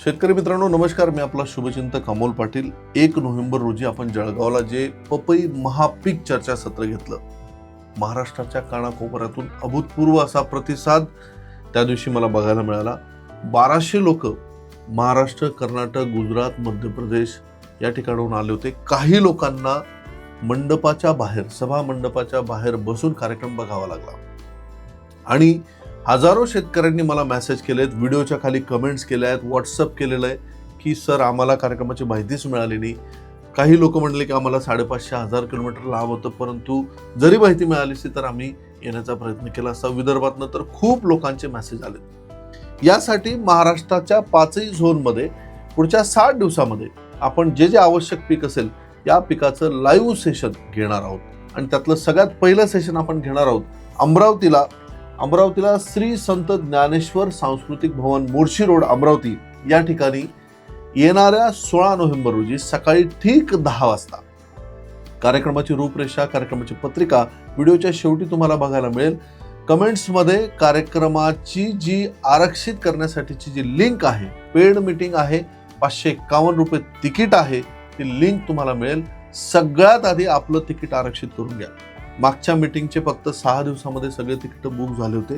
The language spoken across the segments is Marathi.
शेतकरी मित्रांनो नमस्कार, मी आपला शुभचिंतक अमोल पाटील। 1 नोव्हेंबर रोजी आपण जळगावला जे पपई महापीक चर्चा सत्र घेतलं, महाराष्ट्राच्या कानाकोपऱ्यातून अभूतपूर्व असा प्रतिसाद त्या दिवशी मला बघायला मिळाला। 1200 लोक महाराष्ट्र, कर्नाटक, गुजरात, मध्य प्रदेश या ठिकाणाहून आले होते। काही लोकांना मंडपाच्या बाहेर, सभा मंडपाच्या बाहेर बसून कार्यक्रम बघावा लागला आणि हजारो शेतकऱ्यांनी मला मेसेज केलेत, व्हिडिओच्या खाली कमेंट्स केल्या आहेत, व्हॉट्सअप केलेलं आहे की सर आम्हाला कार्यक्रमाची माहितीच मिळाली नाही। काही लोक म्हणले की आम्हाला 550-1000 किलोमीटर लांब होतं, परंतु जरी माहिती मिळाली असती तर आम्ही येण्याचा प्रयत्न केला असता। विदर्भातनं तर खूप लोकांचे मेसेज आले। यासाठी महाराष्ट्राच्या 5ही झोनमध्ये पुढच्या 60 दिवसामध्ये आपण जे जे आवश्यक पीक असेल या पिकाचं लाईव्ह सेशन घेणार आहोत आणि त्यातलं सगळ्यात पहिलं सेशन आपण घेणार आहोत अमरावतीला श्री संत ज्ञानेश्वर सांस्कृतिक भवन, मोर्शी रोड, अमरावती या ठिकाणी येणाऱ्या 16 नोव्हेंबर रोजी सकाळी ठीक 10 वाजता। कार्यक्रमाची रूपरेषा, कार्यक्रमाची पत्रिका व्हिडिओच्या शेवटी तुम्हाला बघायला मिळेल। कमेंट्समध्ये कार्यक्रमाची जी आरक्षित करण्यासाठीची जी लिंक आहे, पेड मीटिंग आहे, 551 रुपये तिकीट आहे, ती लिंक तुम्हाला मिळेल। सगळ्यात आधी आपलं तिकीट आरक्षित करून घ्या। मागच्या मीटिंगचे फक्त 6 दिवसामध्ये सगळे तिकीट बुक झाले होते।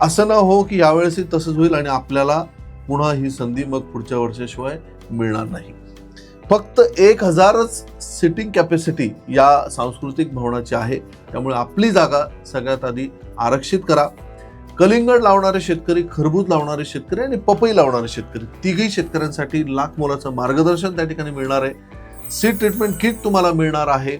असं न हो की यावेळेसही तसंच होईल आणि आपल्याला पुन्हा ही संधी मग पुढच्या वर्षाशिवाय मिळणार नाही। फक्त 1000च सिटिंग कॅपॅसिटी या सांस्कृतिक भवनाची आहे, त्यामुळे आपली जागा सगळ्यात आधी आरक्षित करा। कलिंगड लावणारे शेतकरी, खरबूज लावणारे शेतकरी आणि पपई लावणारे शेतकरी, तिघही शेतकऱ्यांसाठी लाख मोलाचं मार्गदर्शन त्या ठिकाणी मिळणार आहे। सीड ट्रीटमेंट किट तुम्हाला मिळणार आहे।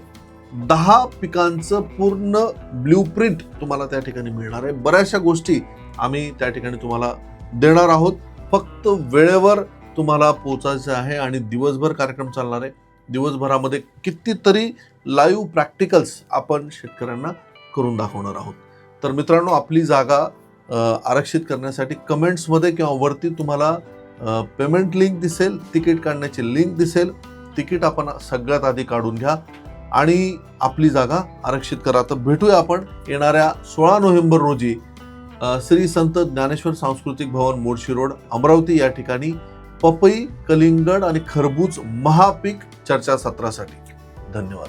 10 पिकांचं पूर्ण ब्ल्यूप्रिंट तुम्हाला त्या ठिकाणी मिळणार आहे। बऱ्याचशा गोष्टी आम्ही त्या ठिकाणी तुम्हाला देणार आहोत। फक्त वेळेवर तुम्हाला पोहोचायचं आहे आणि दिवसभर कार्यक्रम चालणार आहे। दिवसभरामध्ये कितीतरी लाईव्ह प्रॅक्टिकल्स आपण शेतकऱ्यांना करून दाखवणार आहोत। तर मित्रांनो, आपली जागा आरक्षित करण्यासाठी कमेंट्समध्ये किंवा वरती तुम्हाला पेमेंट लिंक दिसेल, तिकीट काढण्याची लिंक दिसेल। तिकीट आपण सगळ्यात आधी काढून घ्या आणि आपली जागा आरक्षित करा। तर भेटूया आपण येणाऱ्या 16 नोव्हेंबर रोजी श्री संत ज्ञानेश्वर सांस्कृतिक भवन, मोर्शी रोड, अमरावती या ठिकाणी पपई, कलिंगड आणि खरबूज महापीक चर्चा सत्रासाठी। धन्यवाद।